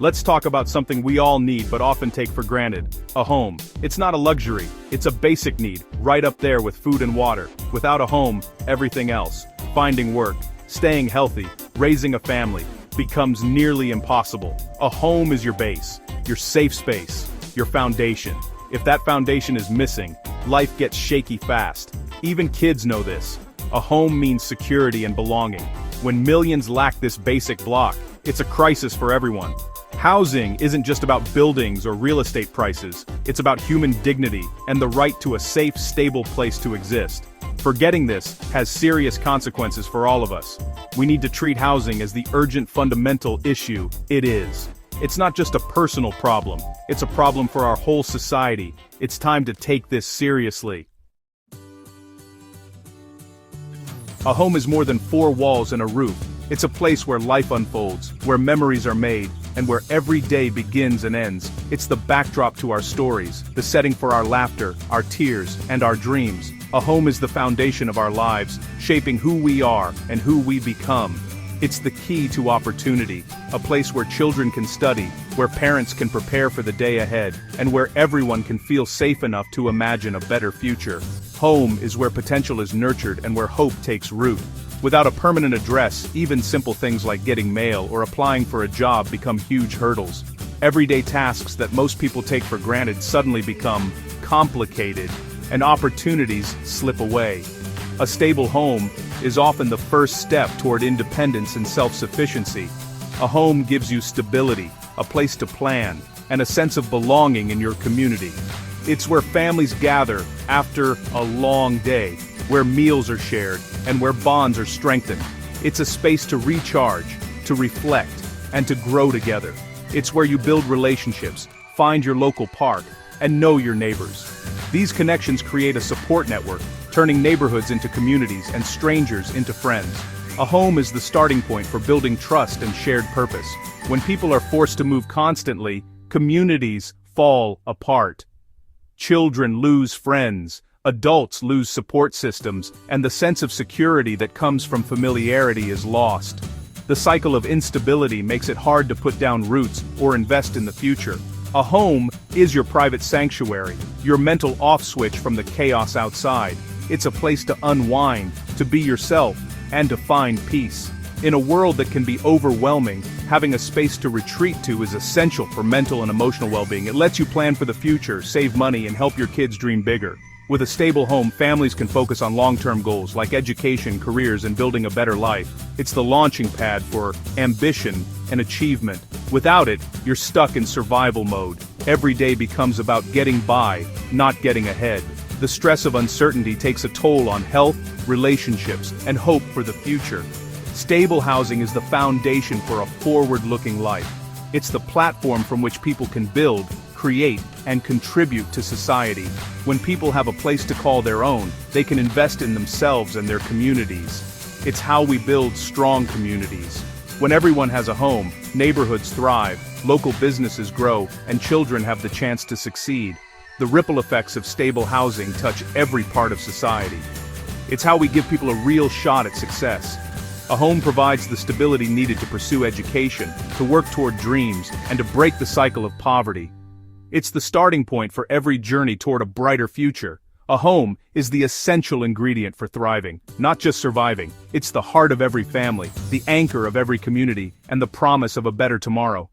Let's talk about something we all need but often take for granted: a home. It's not a luxury, it's a basic need, right up there with food and water. Without a home, everything else, finding work, staying healthy, raising a family, becomes nearly impossible. A home is your base, your safe space, your foundation. If that foundation is missing, life gets shaky fast. Even kids know this. A home means security and belonging. When millions lack this basic block, it's a crisis for everyone. Housing isn't just about buildings or real estate prices, it's about human dignity and the right to a safe, stable place to exist. Forgetting this has serious consequences for all of us. We need to treat housing as the urgent fundamental issue it is. It's not just a personal problem, it's a problem for our whole society. It's time to take this seriously. A home is more than four walls and a roof. It's a place where life unfolds, where memories are made, and where every day begins and ends. It's the backdrop to our stories, the setting for our laughter, our tears, and our dreams. A home is the foundation of our lives, shaping who we are and who we become. It's the key to opportunity, a place where children can study, where parents can prepare for the day ahead, and where everyone can feel safe enough to imagine a better future. Home is where potential is nurtured and where hope takes root. Without a permanent address, even simple things like getting mail or applying for a job become huge hurdles. Everyday tasks that most people take for granted suddenly become complicated, and opportunities slip away. A stable home is often the first step toward independence and self-sufficiency. A home gives you stability, a place to plan, and a sense of belonging in your community. It's where families gather after a long day, where meals are shared, and where bonds are strengthened. It's a space to recharge, to reflect, and to grow together. It's where you build relationships, find your local park, and know your neighbors. These connections create a support network, turning neighborhoods into communities and strangers into friends. A home is the starting point for building trust and shared purpose. When people are forced to move constantly, communities fall apart. Children lose friends, adults lose support systems, and the sense of security that comes from familiarity is lost. The cycle of instability makes it hard to put down roots or invest in the future. A home is your private sanctuary, your mental off switch from the chaos outside. It's a place to unwind, to be yourself, and to find peace. In a world that can be overwhelming, having a space to retreat to is essential for mental and emotional well-being. It lets you plan for the future, save money, and help your kids dream bigger. With a stable home, families can focus on long-term goals like education, careers, and building a better life. It's the launching pad for ambition and achievement. Without it, you're stuck in survival mode. Every day becomes about getting by, not getting ahead. The stress of uncertainty takes a toll on health, relationships, and hope for the future. Stable housing is the foundation for a forward-looking life. It's the platform from which people can build, create, and contribute to society. When people have a place to call their own, they can invest in themselves and their communities. It's how we build strong communities. When everyone has a home, neighborhoods thrive, local businesses grow, and children have the chance to succeed. The ripple effects of stable housing touch every part of society. It's how we give people a real shot at success. A home provides the stability needed to pursue education, to work toward dreams, and to break the cycle of poverty. It's the starting point for every journey toward a brighter future. A home is the essential ingredient for thriving, not just surviving. It's the heart of every family, the anchor of every community, and the promise of a better tomorrow.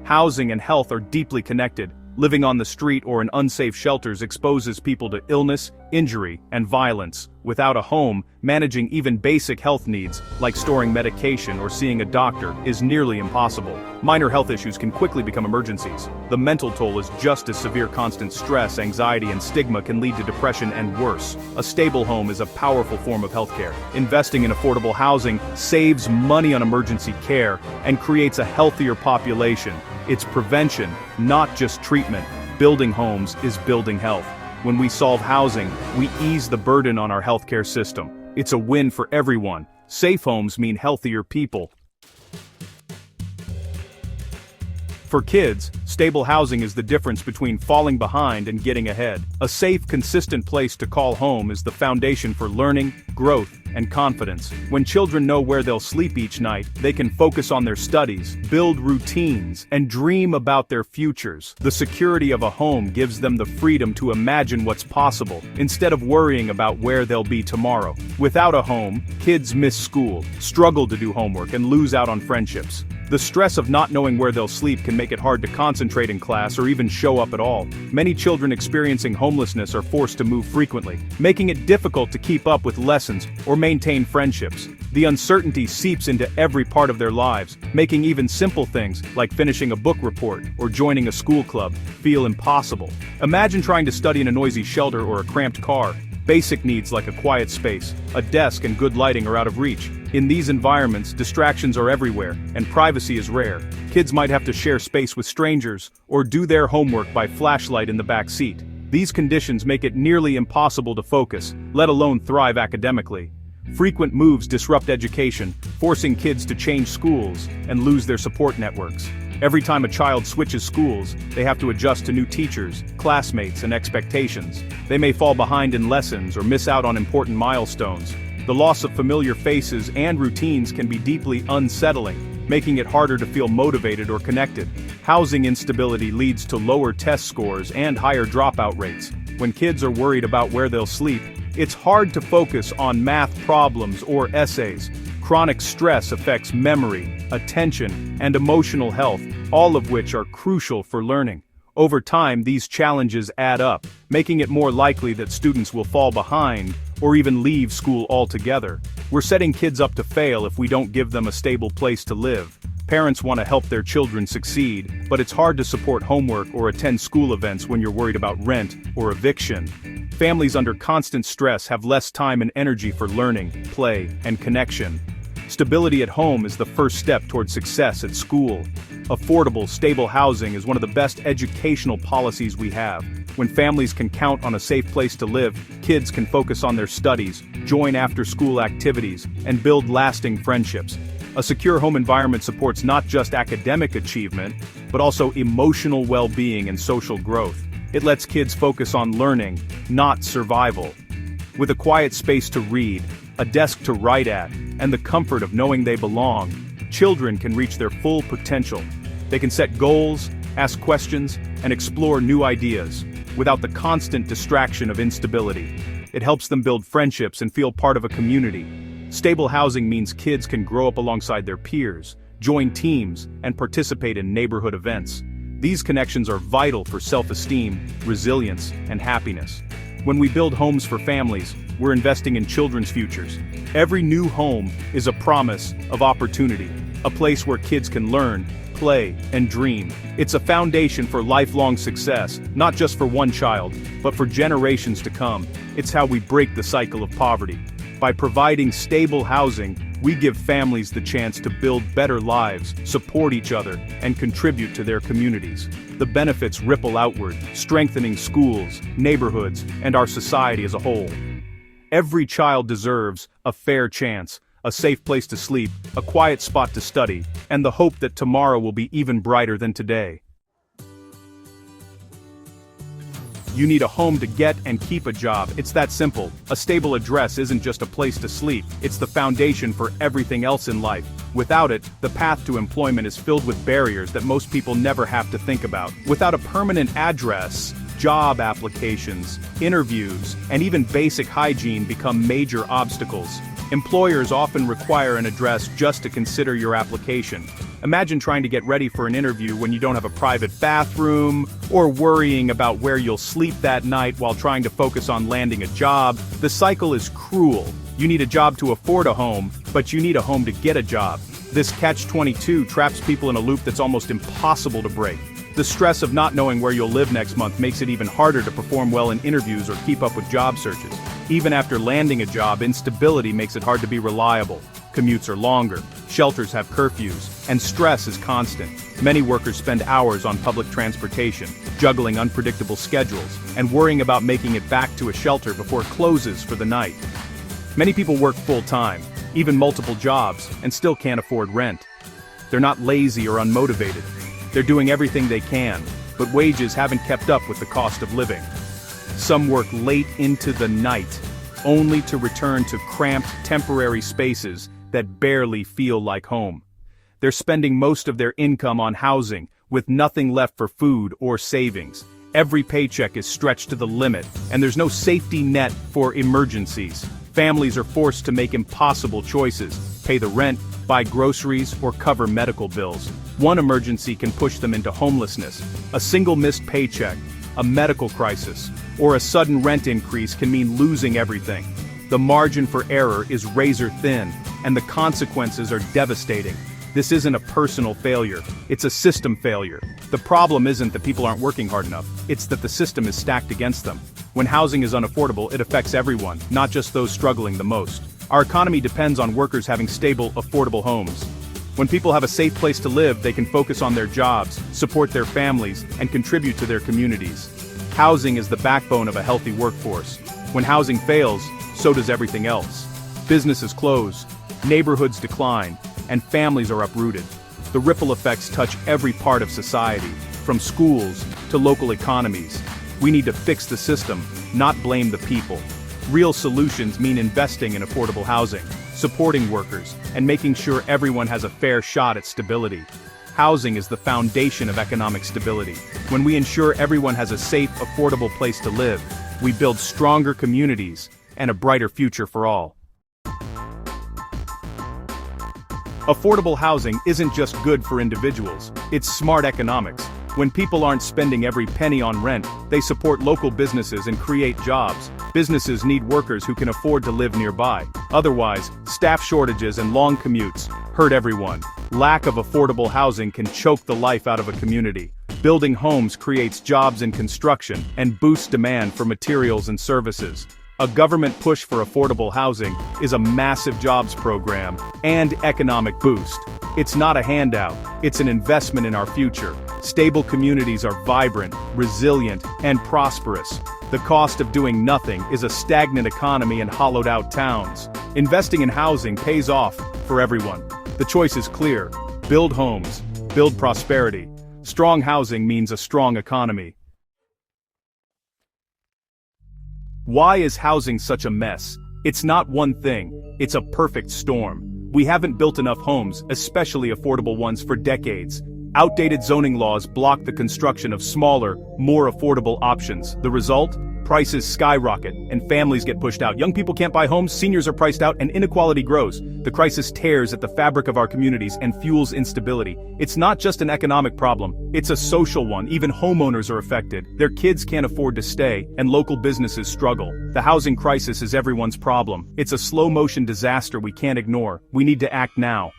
Housing and health are deeply connected. Living on the street or in unsafe shelters exposes people to illness, injury, and violence. Without a home, managing even basic health needs, like storing medication or seeing a doctor, is nearly impossible. Minor health issues can quickly become emergencies. The mental toll is just as severe. Constant stress, anxiety, and stigma can lead to depression and worse. A stable home is a powerful form of healthcare. Investing in affordable housing saves money on emergency care and creates a healthier population. It's prevention, not just treatment. Building homes is building health. When we solve housing, we ease the burden on our healthcare system. It's a win for everyone. Safe homes mean healthier people. For kids, stable housing is the difference between falling behind and getting ahead. A safe, consistent place to call home is the foundation for learning, growth, and confidence. When children know where they'll sleep each night, they can focus on their studies, build routines, and dream about their futures. The security of a home gives them the freedom to imagine what's possible, instead of worrying about where they'll be tomorrow. Without a home, kids miss school, struggle to do homework, and lose out on friendships. The stress of not knowing where they'll sleep can make it hard to concentrate in class or even show up at all. Many children experiencing homelessness are forced to move frequently, making it difficult to keep up with lessons or maintain friendships. The uncertainty seeps into every part of their lives, making even simple things, like finishing a book report or joining a school club, feel impossible. Imagine trying to study in a noisy shelter or a cramped car. Basic needs like a quiet space, a desk, and good lighting are out of reach. In these environments, distractions are everywhere, and privacy is rare. Kids might have to share space with strangers, or do their homework by flashlight in the back seat. These conditions make it nearly impossible to focus, let alone thrive academically. Frequent moves disrupt education, forcing kids to change schools and lose their support networks. Every time a child switches schools, they have to adjust to new teachers, classmates, and expectations. They may fall behind in lessons or miss out on important milestones. The loss of familiar faces and routines can be deeply unsettling, making it harder to feel motivated or connected. Housing instability leads to lower test scores and higher dropout rates. When kids are worried about where they'll sleep, it's hard to focus on math problems or essays. Chronic stress affects memory, attention, and emotional health, all of which are crucial for learning. Over time, these challenges add up, making it more likely that students will fall behind or even leave school altogether. We're setting kids up to fail if we don't give them a stable place to live. Parents want to help their children succeed, but it's hard to support homework or attend school events when you're worried about rent or eviction. Families under constant stress have less time and energy for learning, play, and connection. Stability at home is the first step toward success at school. Affordable, stable housing is one of the best educational policies we have. When families can count on a safe place to live, kids can focus on their studies, join after-school activities, and build lasting friendships. A secure home environment supports not just academic achievement, but also emotional well-being and social growth. It lets kids focus on learning, not survival. With a quiet space to read, a desk to write at, and the comfort of knowing they belong, children can reach their full potential. They can set goals, ask questions, and explore new ideas, without the constant distraction of instability. It helps them build friendships and feel part of a community. Stable housing means kids can grow up alongside their peers, join teams, and participate in neighborhood events. These connections are vital for self-esteem, resilience, and happiness. When we build homes for families, we're investing in children's futures. Every new home is a promise of opportunity, a place where kids can learn, play, and dream. It's a foundation for lifelong success, not just for one child, but for generations to come. It's how we break the cycle of poverty. By providing stable housing, we give families the chance to build better lives, support each other, and contribute to their communities. The benefits ripple outward, strengthening schools, neighborhoods, and our society as a whole. Every child deserves a fair chance, a safe place to sleep, a quiet spot to study, and the hope that tomorrow will be even brighter than today. You need a home to get and keep a job. It's that simple. A stable address isn't just a place to sleep, it's the foundation for everything else in life. Without it, the path to employment is filled with barriers that most people never have to think about. Without a permanent address, job applications, interviews, and even basic hygiene become major obstacles. Employers often require an address just to consider your application. Imagine trying to get ready for an interview when you don't have a private bathroom, or worrying about where you'll sleep that night while trying to focus on landing a job. The cycle is cruel. You need a job to afford a home, but you need a home to get a job. This catch-22 traps people in a loop that's almost impossible to break. The stress of not knowing where you'll live next month makes it even harder to perform well in interviews or keep up with job searches. Even after landing a job, instability makes it hard to be reliable. Commutes are longer, shelters have curfews, and stress is constant. Many workers spend hours on public transportation, juggling unpredictable schedules, and worrying about making it back to a shelter before it closes for the night. Many people work full-time, even multiple jobs, and still can't afford rent. They're not lazy or unmotivated. They're doing everything they can, but wages haven't kept up with the cost of living. Some work late into the night, only to return to cramped, temporary spaces that barely feel like home. They're spending most of their income on housing, with nothing left for food or savings. Every paycheck is stretched to the limit, and there's no safety net for emergencies. Families are forced to make impossible choices: pay the rent, buy groceries, or cover medical bills. One emergency can push them into homelessness. A single missed paycheck, a medical crisis, or a sudden rent increase can mean losing everything. The margin for error is razor thin, and the consequences are devastating. This isn't a personal failure, it's a system failure. The problem isn't that people aren't working hard enough, it's that the system is stacked against them. When housing is unaffordable, it affects everyone, not just those struggling the most. Our economy depends on workers having stable, affordable homes. When people have a safe place to live, they can focus on their jobs, support their families, and contribute to their communities. Housing is the backbone of a healthy workforce. When housing fails, so does everything else. Businesses close, neighborhoods decline, and families are uprooted. The ripple effects touch every part of society, from schools to local economies. We need to fix the system, not blame the people. Real solutions mean investing in affordable housing, supporting workers, and making sure everyone has a fair shot at stability. Housing is the foundation of economic stability. When we ensure everyone has a safe, affordable place to live, we build stronger communities and a brighter future for all. Affordable housing isn't just good for individuals, it's smart economics. When people aren't spending every penny on rent, they support local businesses and create jobs. Businesses need workers who can afford to live nearby. Otherwise, staff shortages and long commutes hurt everyone. Lack of affordable housing can choke the life out of a community. Building homes creates jobs in construction and boosts demand for materials and services. A government push for affordable housing is a massive jobs program and economic boost. It's not a handout, it's an investment in our future. Stable communities are vibrant, resilient, and prosperous. The cost of doing nothing is a stagnant economy and hollowed-out towns. Investing in housing pays off for everyone. The choice is clear: build homes, build prosperity. Strong housing means a strong economy. Why is housing such a mess? It's not one thing, it's a perfect storm. We haven't built enough homes, especially affordable ones, for decades. Outdated zoning laws block the construction of smaller, more affordable options. The result? Prices skyrocket, and families get pushed out. Young people can't buy homes, seniors are priced out, and inequality grows. The crisis tears at the fabric of our communities and fuels instability. It's not just an economic problem, it's a social one. Even homeowners are affected. Their kids can't afford to stay, and local businesses struggle. The housing crisis is everyone's problem. It's a slow-motion disaster we can't ignore. We need to act now.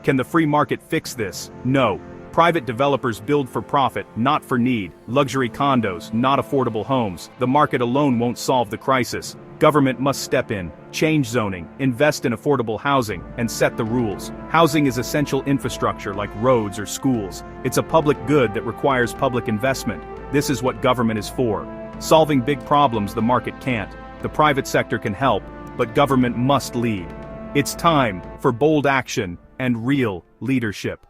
Can the free market fix this? No. Private developers build for profit, not for need. Luxury condos, not affordable homes. The market alone won't solve the crisis. Government must step in, change zoning, invest in affordable housing, and set the rules. Housing is essential infrastructure like roads or schools. It's a public good that requires public investment. This is what government is for. Solving big problems the market can't. The private sector can help, but government must lead. It's time for bold action and real leadership.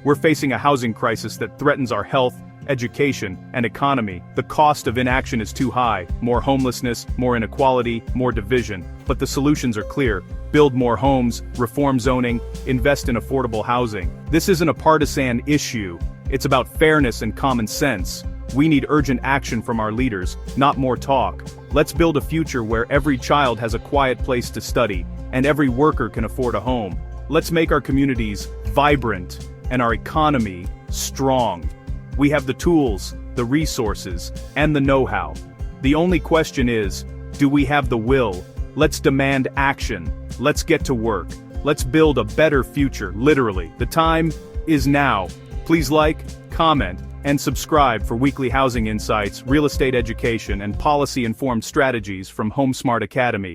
We're facing a housing crisis that threatens our health, education, and economy. The cost of inaction is too high: more homelessness, more inequality, more division. But the solutions are clear: build more homes, reform zoning, invest in affordable housing. This isn't a partisan issue, it's about fairness and common sense. We need urgent action from our leaders, not more talk. Let's build a future where every child has a quiet place to study, and every worker can afford a home. Let's make our communities vibrant and our economy strong. We have the tools, the resources, and the know-how. The only question is, do we have the will? Let's demand action. Let's get to work. Let's build a better future, literally. The time is now. Please like, comment, and subscribe for weekly housing insights, real estate education, and policy-informed strategies from HomeSmart Academy.